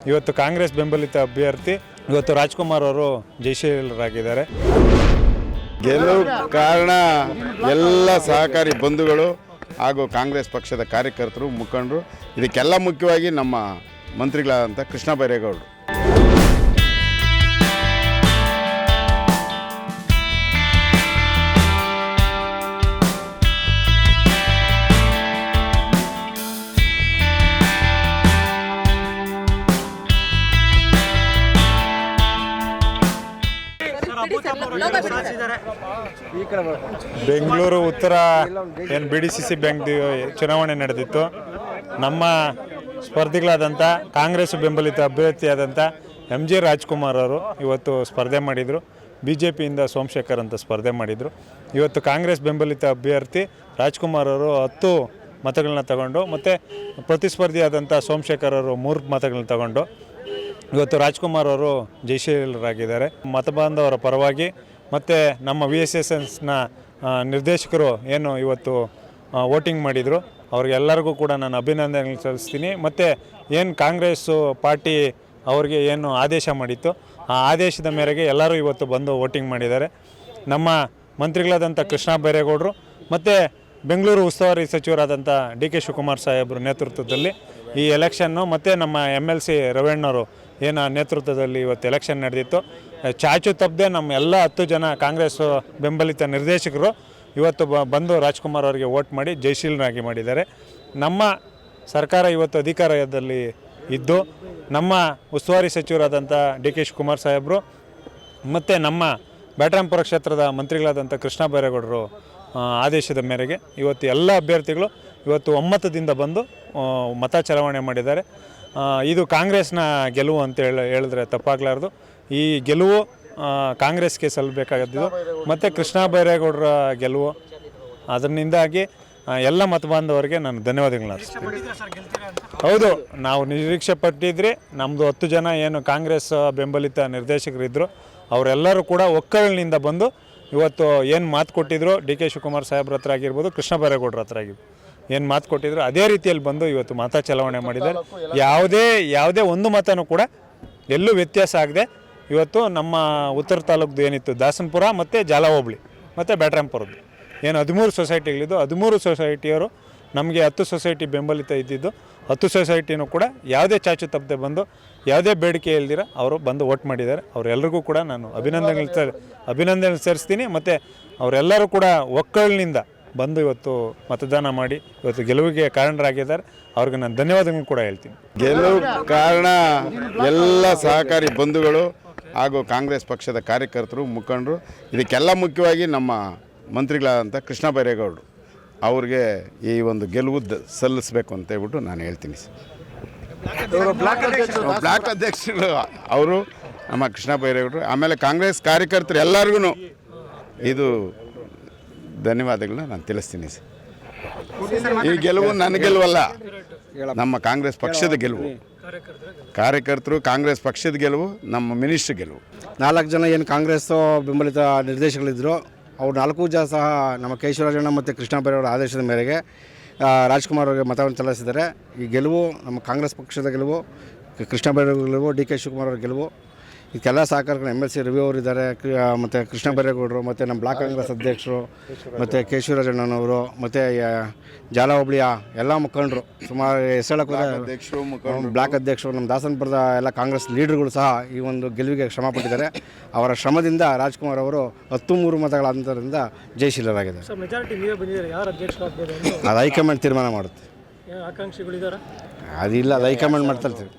ಇವತ್ತು ಕಾಂಗ್ರೆಸ್ ಬೆಂಬಲಿತ ಅಭ್ಯರ್ಥಿ ಇವತ್ತು ರಾಜ್ಕುಮಾರ್ ಅವರು ಜಯಶೀಲರಾಗಿದ್ದಾರೆ. ಗೆಲುವು ಕಾರಣ ಎಲ್ಲ ಸಹಕಾರಿ ಬಂಧುಗಳು ಹಾಗೂ ಕಾಂಗ್ರೆಸ್ ಪಕ್ಷದ ಕಾರ್ಯಕರ್ತರು, ಮುಖಂಡರು, ಇದಕ್ಕೆಲ್ಲ ಮುಖ್ಯವಾಗಿ ನಮ್ಮ ಮಂತ್ರಿಗಳಾದಂಥ ಕೃಷ್ಣ ಬೈರೇಗೌಡರು. ಬೆಂಗಳೂರು ಉತ್ತರ ಏನು BDCC ಬ್ಯಾಂಕ್ ಚುನಾವಣೆ ನಡೆದಿತ್ತು. ನಮ್ಮ ಸ್ಪರ್ಧಿಗಳಾದಂಥ ಕಾಂಗ್ರೆಸ್ ಬೆಂಬಲಿತ ಅಭ್ಯರ್ಥಿಯಾದಂಥ MG ರಾಜ್ಕುಮಾರ್ ಅವರು ಇವತ್ತು ಸ್ಪರ್ಧೆ ಮಾಡಿದರು. BJPಯಿಂದ ಸೋಮಶೇಖರ್ ಅಂತ ಸ್ಪರ್ಧೆ ಮಾಡಿದರು. ಇವತ್ತು ಕಾಂಗ್ರೆಸ್ ಬೆಂಬಲಿತ ಅಭ್ಯರ್ಥಿ ರಾಜ್ಕುಮಾರ್ ಅವರು 10 ಮತಗಳನ್ನ ತಗೊಂಡು ಮತ್ತು ಪ್ರತಿಸ್ಪರ್ಧಿಯಾದಂಥ ಸೋಮಶೇಖರ್ ಅವರು 3 ಮತಗಳನ್ನ ತಗೊಂಡು ಇವತ್ತು ರಾಜ್ಕುಮಾರ್ ಅವರು ಜಯಶೀಲರಾಗಿದ್ದಾರೆ. ಮತಬಾಂಧವರ ಪರವಾಗಿ ಮತ್ತು ನಮ್ಮ VSSನ ನಿರ್ದೇಶಕರು ಏನು ಇವತ್ತು ವೋಟಿಂಗ್ ಮಾಡಿದರು ಅವ್ರಿಗೆಲ್ಲರಿಗೂ ಕೂಡ ನಾನು ಅಭಿನಂದನೆ ಸಲ್ಲಿಸ್ತೀನಿ. ಮತ್ತು ಏನು ಕಾಂಗ್ರೆಸ್ಸು ಪಾರ್ಟಿ ಅವ್ರಿಗೆ ಏನು ಆದೇಶ ಮಾಡಿತ್ತು ಆ ಆದೇಶದ ಮೇರೆಗೆ ಎಲ್ಲರೂ ಇವತ್ತು ಬಂದು ವೋಟಿಂಗ್ ಮಾಡಿದ್ದಾರೆ. ನಮ್ಮ ಮಂತ್ರಿಗಳಾದಂಥ ಕೃಷ್ಣ ಬೈರೇಗೌಡರು ಮತ್ತು ಬೆಂಗಳೂರು ಉಸ್ತುವಾರಿ ಸಚಿವರಾದಂಥ DK ಶಿವಕುಮಾರ್ ಸಾಹೇಬರು ನೇತೃತ್ವದಲ್ಲಿ ಈ ಎಲೆಕ್ಷನ್ನು ಮತ್ತು ನಮ್ಮ MLC ರವಣ್ಣವರು ಏನು ನೇತೃತ್ವದಲ್ಲಿ ಇವತ್ತು ಎಲೆಕ್ಷನ್ ನಡೆದಿತ್ತು. ಚಾಚು ತಪ್ಪದೆ ನಮ್ಮ ಎಲ್ಲ 10 ಜನ ಕಾಂಗ್ರೆಸ್ ಬೆಂಬಲಿತ ನಿರ್ದೇಶಕರು ಇವತ್ತು ಬಂದು ರಾಜ್ಕುಮಾರ್ ಅವರಿಗೆ ವೋಟ್ ಮಾಡಿ ಜಯಶೀಲರಾಗಿ ಮಾಡಿದ್ದಾರೆ. ನಮ್ಮ ಸರ್ಕಾರ ಇವತ್ತು ಅಧಿಕಾರದಲ್ಲಿ ಇದ್ದು ನಮ್ಮ ಉಸ್ತುವಾರಿ ಸಚಿವರಾದಂಥ DK ಶಿವಕುಮಾರ್ ಸಾಹೇಬರು ಮತ್ತು ನಮ್ಮ ಬ್ಯಾಟರಾಂಪುರ ಕ್ಷೇತ್ರದ ಮಂತ್ರಿಗಳಾದಂಥ ಕೃಷ್ಣ ಬೈರೇಗೌಡರು ಆದೇಶದ ಮೇರೆಗೆ ಇವತ್ತು ಎಲ್ಲ ಅಭ್ಯರ್ಥಿಗಳು ಇವತ್ತು ಒಮ್ಮತದಿಂದ ಬಂದು ಮತ ಚಲಾವಣೆ ಮಾಡಿದ್ದಾರೆ. ಇದು ಕಾಂಗ್ರೆಸ್ನ ಗೆಲುವು ಅಂತ ಹೇಳಿದ್ರೆ ತಪ್ಪಾಗಲಾರ್ದು. ಈ ಗೆಲುವು ಕಾಂಗ್ರೆಸ್ಗೆ ಸಲ್ಲಬೇಕಾಗಿದ್ದು ಮತ್ತು ಕೃಷ್ಣ ಬೈರೇಗೌಡರ ಗೆಲುವು. ಅದರಿಂದಾಗಿ ಎಲ್ಲ ಮತಬಾಂಧವರಿಗೆ ನಾನು ಧನ್ಯವಾದಗಳನ್ನ ಅರ್ಪಿಸ್ತೀನಿ. ಹೌದು, ನಾವು ನಿರೀಕ್ಷೆ ಪಟ್ಟಿದ್ರೆ ನಮ್ಮದು 10 ಜನ ಏನು ಕಾಂಗ್ರೆಸ್ ಬೆಂಬಲಿತ ನಿರ್ದೇಶಕರಿದ್ದರು ಅವರೆಲ್ಲರೂ ಕೂಡ ಒಕ್ಕಲಿನಿಂದ ಬಂದು ಇವತ್ತು ಏನು ಮಾತು ಕೊಟ್ಟಿದ್ರು DK ಶಿವಕುಮಾರ್ ಸಾಹೇಬ್ರ ಹತ್ರ ಆಗಿರ್ಬೋದು, ಕೃಷ್ಣ ಬೈರೇಗೌಡರ ಹತ್ರ ಆಗಿರ್ಬೋದು, ಏನು ಮಾತು ಕೊಟ್ಟಿದ್ರು ಅದೇ ರೀತಿಯಲ್ಲಿ ಬಂದು ಇವತ್ತು ಮತ ಚಲಾವಣೆ ಮಾಡಿದ್ದಾರೆ. ಯಾವುದೇ ಒಂದು ಮತನೂ ಕೂಡ ಎಲ್ಲೂ ವ್ಯತ್ಯಾಸ ಆಗದೆ ಇವತ್ತು ನಮ್ಮ ಉತ್ತರ ತಾಲೂಕು ಏನಿತ್ತು ದಾಸನಪುರ ಮತ್ತು ಜಾಲ ಹೋಬಳಿ ಮತ್ತು ಬ್ಯಾಟರಾಂಪುರದ್ದು ಏನು 13 ಸೊಸೈಟಿಗಳಿದ್ದು 13 ಸೊಸೈಟಿಯವರು ನಮಗೆ 10 ಸೊಸೈಟಿ ಬೆಂಬಲಿತ ಇದ್ದಿದ್ದು 10 ಸೊಸೈಟಿನೂ ಕೂಡ ಯಾವುದೇ ಚಾಚು ತಪ್ಪದೆ ಬಂದು ಯಾವುದೇ ಬೇಡಿಕೆ ಇಲ್ದಿರ ಅವರು ಬಂದು ವೋಟ್ ಮಾಡಿದ್ದಾರೆ. ಅವರೆಲ್ಲರಿಗೂ ಕೂಡ ನಾನು ಅಭಿನಂದನೆ ಸಲ್ಲಿಸ್ತೀನಿ. ಮತ್ತು ಅವರೆಲ್ಲರೂ ಕೂಡ ಒಕ್ಕಲಿನಿಂದ ಬಂದು ಇವತ್ತು ಮತದಾನ ಮಾಡಿ ಇವತ್ತು ಗೆಲುವಿಗೆ ಕಾರಣರಾಗಿದ್ದಾರೆ. ಅವ್ರಿಗೆ ನಾನು ಧನ್ಯವಾದಗಳು ಕೂಡ ಹೇಳ್ತೀನಿ. ಗೆಲುವು ಕಾರಣ ಎಲ್ಲ ಸಹಕಾರಿ ಬಂಧುಗಳು ಹಾಗೂ ಕಾಂಗ್ರೆಸ್ ಪಕ್ಷದ ಕಾರ್ಯಕರ್ತರು, ಮುಖಂಡರು, ಇದಕ್ಕೆಲ್ಲ ಮುಖ್ಯವಾಗಿ ನಮ್ಮ ಮಂತ್ರಿಗಳಾದಂಥ ಕೃಷ್ಣ ಬೈರೇಗೌಡರು ಅವ್ರಿಗೆ ಈ ಒಂದು ಗೆಲುವು ಸಲ್ಲಿಸಬೇಕು ಅಂತ ಹೇಳ್ಬಿಟ್ಟು ನಾನು ಹೇಳ್ತೀನಿ. ಬ್ಲಾಕ್ ಅಧ್ಯಕ್ಷರು ಅವರು ನಮ್ಮ ಕೃಷ್ಣ ಬೈರೇಗೌಡರು, ಆಮೇಲೆ ಕಾಂಗ್ರೆಸ್ ಕಾರ್ಯಕರ್ತರು ಎಲ್ಲರಿಗೂ ಇದು ಧನ್ಯವಾದಗಳನ್ನ ನಾನು ತಿಳಿಸ್ತೀನಿ ಸರ್. ಈ ಗೆಲುವು ನನ್ನ ಗೆಲುವಲ್ಲ, ನಮ್ಮ ಕಾಂಗ್ರೆಸ್ ಪಕ್ಷದ ಗೆಲುವು. ಕಾರ್ಯಕರ್ತರು ಕಾಂಗ್ರೆಸ್ ಪಕ್ಷದ ಗೆಲುವು, ನಮ್ಮ ಮಿನಿಸ್ಟ್ರ್ ಗೆಲುವು. 4 ಜನ ಏನು ಕಾಂಗ್ರೆಸ್ ಬೆಂಬಲಿತ ನಿರ್ದೇಶಕರಿದ್ದರು ಅವ್ರು 4 ಜನ ಸಹ ನಮ್ಮ ಕೇಶವರಾಜಣ್ಣ ಮತ್ತು ಕೃಷ್ಣ ಬೈರೇಗೌಡರ ಆದೇಶದ ಮೇರೆಗೆ ರಾಜ್ಕುಮಾರ್ ಅವರಿಗೆ ಮತವನ್ನು ಚಲಾಯಿಸಿದ್ದಾರೆ. ಈ ಗೆಲುವು ನಮ್ಮ ಕಾಂಗ್ರೆಸ್ ಪಕ್ಷದ ಗೆಲುವು, ಕೃಷ್ಣ ಬೈರೇಗೌಡರ ಗೆಲುವು, DK ಶಿವಕುಮಾರ್ ಅವರ ಗೆಲುವು. ಇದಕ್ಕೆಲ್ಲ ಸಹಕಾರಗಳು MLC ರವಿ ಅವರಿದ್ದಾರೆ, ಮತ್ತು ಕೃಷ್ಣ ಬೈರೇಗೌಡರು, ಮತ್ತು ನಮ್ಮ ಬ್ಲಾಕ್ ಕಾಂಗ್ರೆಸ್ ಅಧ್ಯಕ್ಷರು, ಮತ್ತು ಕೇಶವರಾಜಣ್ಣನವರು, ಮತ್ತು ಜಾಲ ಹೋಬಳಿಯ ಎಲ್ಲ ಮುಖಂಡರು, ಸುಮಾರು ಬ್ಲಾಕ್ ಅಧ್ಯಕ್ಷರು, ನಮ್ಮ ದಾಸನಪುರದ ಎಲ್ಲ ಕಾಂಗ್ರೆಸ್ ಲೀಡರ್ಗಳು ಸಹ ಈ ಒಂದು ಗೆಲುವಿಗೆ ಶ್ರಮಪಟ್ಟಿದ್ದಾರೆ. ಅವರ ಶ್ರಮದಿಂದ ರಾಜ್ಕುಮಾರ್ ಅವರು 13 ಮತಗಳ ಅಂತರದಿಂದ ಜಯಶೀಲರಾಗಿದ್ದಾರೆ. ಅದು ಹೈಕಮಾಂಡ್ ತೀರ್ಮಾನ ಮಾಡುತ್ತೆ. ಅದಿಲ್ಲ, ಅದು ಹೈಕಮಾಂಡ್ ಮಾಡ್ತಾ ಇರ್ತೀವಿ.